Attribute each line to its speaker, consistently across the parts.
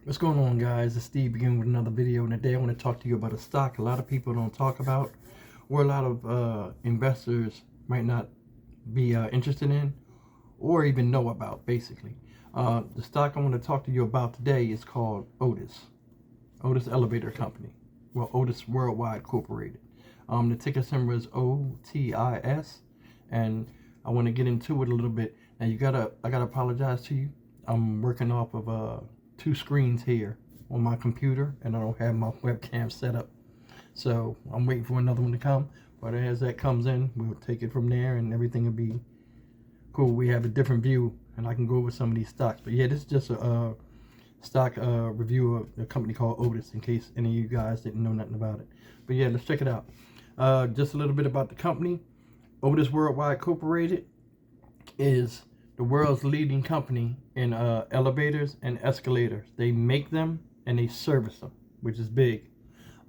Speaker 1: What's going on, guys? It's Steve again with another video, and today I want to talk to you about a stock a lot of people don't talk about, or a lot of investors might not be interested in, or even know about, basically. The stock I want to talk to you about today is called Otis Elevator Company. Well, Otis Worldwide Incorporated. The ticker symbol is OTIS, and I want to get into it a little bit. Now, I gotta apologize to you. I'm working off of two screens here on my computer, and I don't have my webcam set up, so I'm waiting for another one to come. But as that comes in, we'll take it from there, and everything will be cool. We have a different view, and I can go over some of these stocks. But yeah, this is just a stock review of a company called Otis, in case any of you guys didn't know nothing about it. But yeah, let's check it out. Just a little bit about the company. Otis Worldwide Incorporated is the world's leading company in elevators and escalators. They make them and they service them, which is big.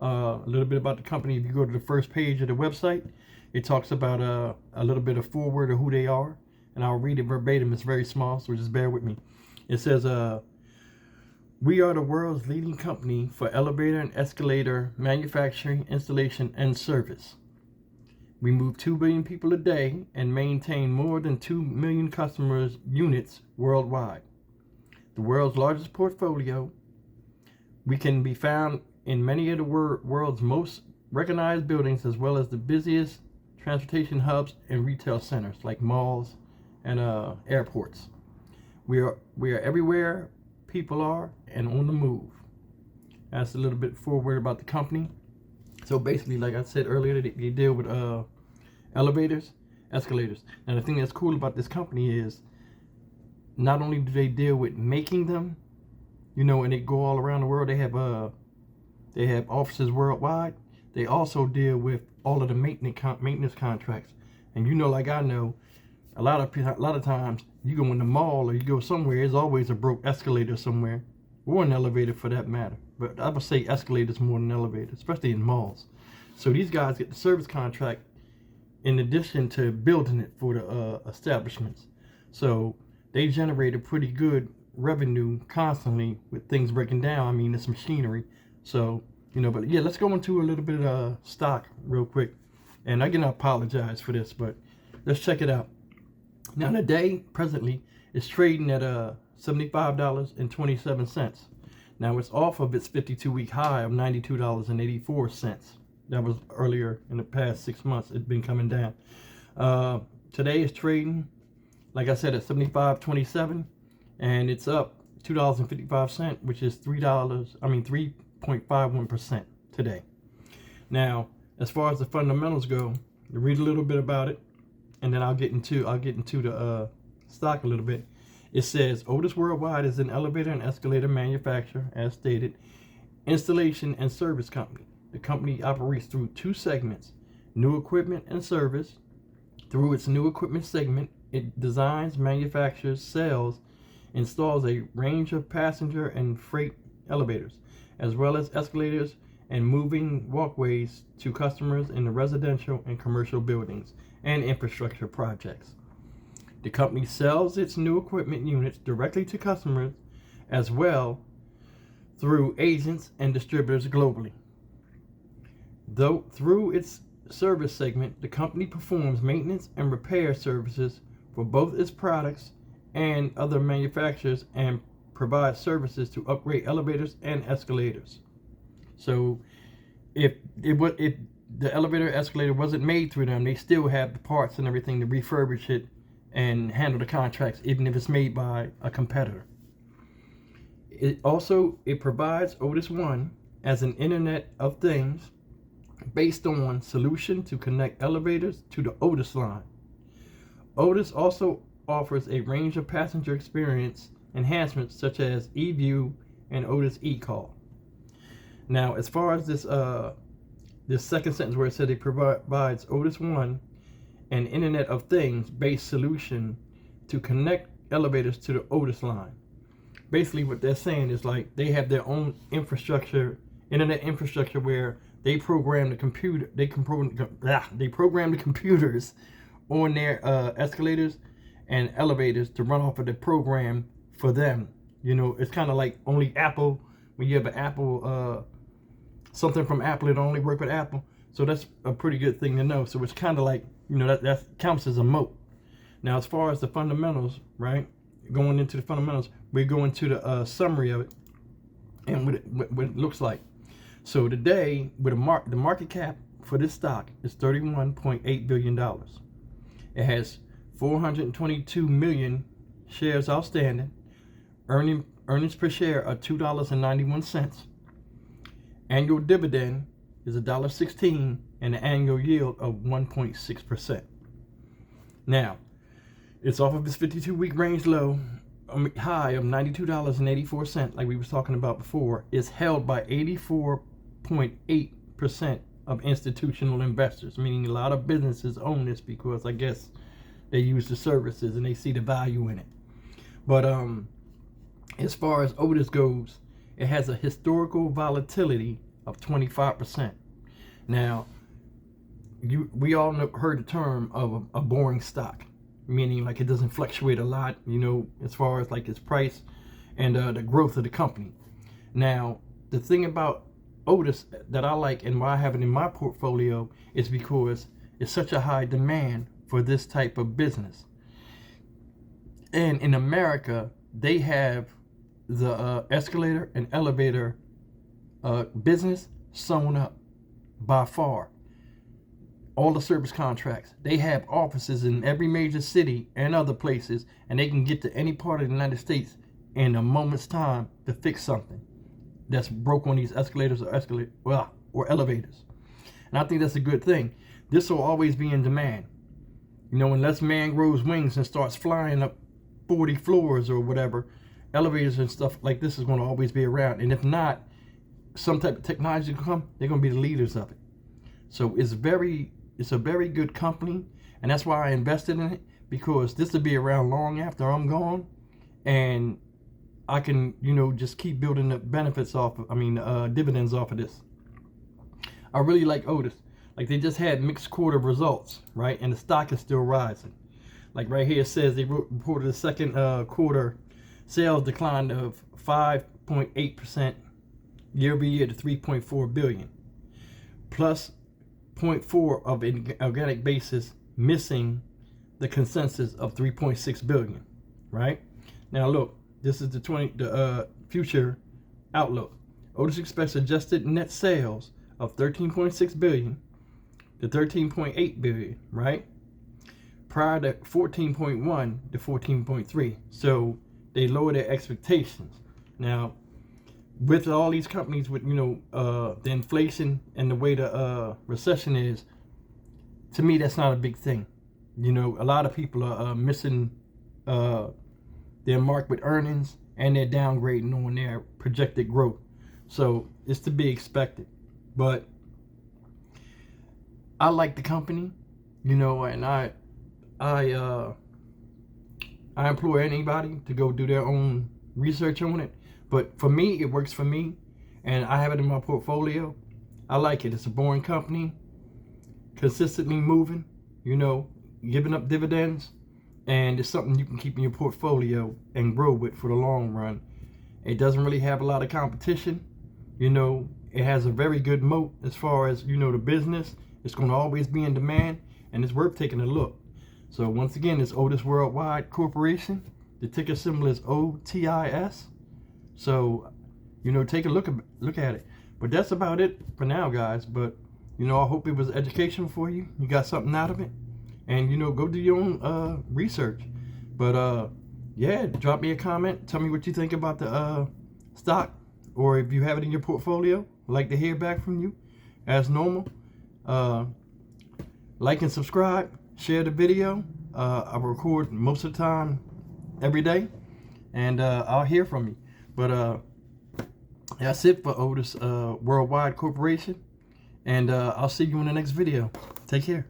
Speaker 1: A little bit about the company. If you go to the first page of the website, it talks about a little bit of foreword of who they are, and I'll read it verbatim. It's very small, so just bear with me. It says, we are the world's leading company for elevator and escalator manufacturing, installation, and service. We move 2 billion people a day and maintain more than 2 million customers' units worldwide. The world's largest portfolio. We can be found in many of the world's most recognized buildings, as well as the busiest transportation hubs and retail centers like malls and airports. We are everywhere people are and on the move. That's a little bit forward about the company. So basically, like I said earlier, they deal with elevators, escalators. Now the thing that's cool about this company is not only do they deal with making them, and they go all around the world. They have offices worldwide. They also deal with all of the maintenance contracts. And like I know, a lot of times you go in the mall or you go somewhere, there's always a broke escalator somewhere, or an elevator for that matter. But I would say escalators more than elevators, especially in malls. So these guys get the service contract in addition to building it for the establishments. So they generate a pretty good revenue constantly with things breaking down. I mean, it's machinery. So, but yeah, let's go into a little bit of stock real quick. And again, I apologize for this, but let's check it out. Now, today, presently, is trading at $75.27. Now, it's off of its 52-week high of $92.84. That was earlier in the past 6 months. It's been coming down. Today is trading, like I said, at $75.27, and it's up $2.55, which is $3.51% today. Now, as far as the fundamentals go, you read a little bit about it, and then I'll get into the stock a little bit. It says Otis Worldwide is an elevator and escalator manufacturer, as stated, installation and service company. The company operates through two segments: new equipment and service. Through its new equipment segment, it designs, manufactures, sells, installs a range of passenger and freight elevators, as well as escalators and moving walkways to customers in the residential and commercial buildings and infrastructure projects. The company sells its new equipment units directly to customers, as well through agents and distributors globally. Though through its service segment, the company performs maintenance and repair services for both its products and other manufacturers, and provides services to upgrade elevators and escalators. So if the elevator escalator wasn't made through them, they still have the parts and everything to refurbish it and handle the contracts, even if it's made by a competitor. It provides Otis One as an Internet of Things based on solution to connect elevators to the Otis line. Otis also offers a range of passenger experience enhancements such as eView and Otis eCall. Now, as far as this second sentence where it said it provides Otis One an Internet of Things based solution to connect elevators to the Otis line. Basically, what they're saying is like they have their own infrastructure, internet infrastructure, where they program the computer. They program the computers on their escalators and elevators to run off of the program for them. It's kind of like only Apple when you have an Apple, something from Apple, it only work with Apple. So that's a pretty good thing to know. So it's kind of like, that counts as a moat. Now, as far as the fundamentals, right? Going into the fundamentals, we're going to the summary of it and what it looks like. So today, with the market cap for this stock is $31.8 billion. It has 422 million shares outstanding. Earnings per share are $2.91. Annual dividend is $1.16 and an annual yield of 1.6%. Now, it's off of its 52-week range low, high of $92.84, like we was talking about before. It's held by 84.8% of institutional investors, meaning a lot of businesses own this because I guess they use the services and they see the value in it. But as far as Otis goes, it has a historical volatility of 25%. Now, we all heard the term of a boring stock, meaning like it doesn't fluctuate a lot, as far as like its price and the growth of the company. Now, the thing about Otis that I like and why I have it in my portfolio is because it's such a high demand for this type of business. And in America, they have the escalator and elevator business sewn up by far. All the service contracts, they have offices in every major city and other places, and they can get to any part of the United States in a moment's time to fix something that's broke on these escalators or elevators. And I think that's a good thing. This will always be in demand. Unless man grows wings and starts flying up 40 floors or whatever, elevators and stuff like this is going to always be around. And if not, some type of technology will come, they're going to be the leaders of it. So it's a very good company, and that's why I invested in it, because this will be around long after I'm gone, and I can, just keep building the benefits dividends off of this. I really like Otis. Like, they just had mixed quarter results, right? And the stock is still rising. Like right here it says they reported a second quarter sales decline of 5.8% year over year to 3.4 billion, plus 0.4 of an organic basis, missing the consensus of 3.6 billion, right? Now look, this is the future outlook. Otis expects adjusted net sales of 13.6 billion to 13.8 billion, right? Prior to 14.1 to 14.3. So they lower their expectations. Now, with all these companies, with the inflation and the way the recession is, to me that's not a big thing. A lot of people are missing their mark with earnings, and they're downgrading on their projected growth. So it's to be expected. But I like the company, and I implore anybody to go do their own research on it. But for me, it works for me, and I have it in my portfolio. I like it. It's a boring company, consistently moving, giving up dividends, and it's something you can keep in your portfolio and grow with for the long run. It doesn't really have a lot of competition. It has a very good moat as far as, the business. It's going to always be in demand, and it's worth taking a look. So once again, it's Otis Worldwide Corporation. The ticker symbol is OTIS. So, take a look at it. But that's about it for now, guys. But, I hope it was educational for you. You got something out of it. And, go do your own research. But, yeah, drop me a comment. Tell me what you think about the stock. Or if you have it in your portfolio. I'd like to hear back from you. As normal. Like and subscribe. Share the video. I record most of the time every day. And I'll hear from you. But that's it for Otis Worldwide Corporation. And I'll see you in the next video. Take care.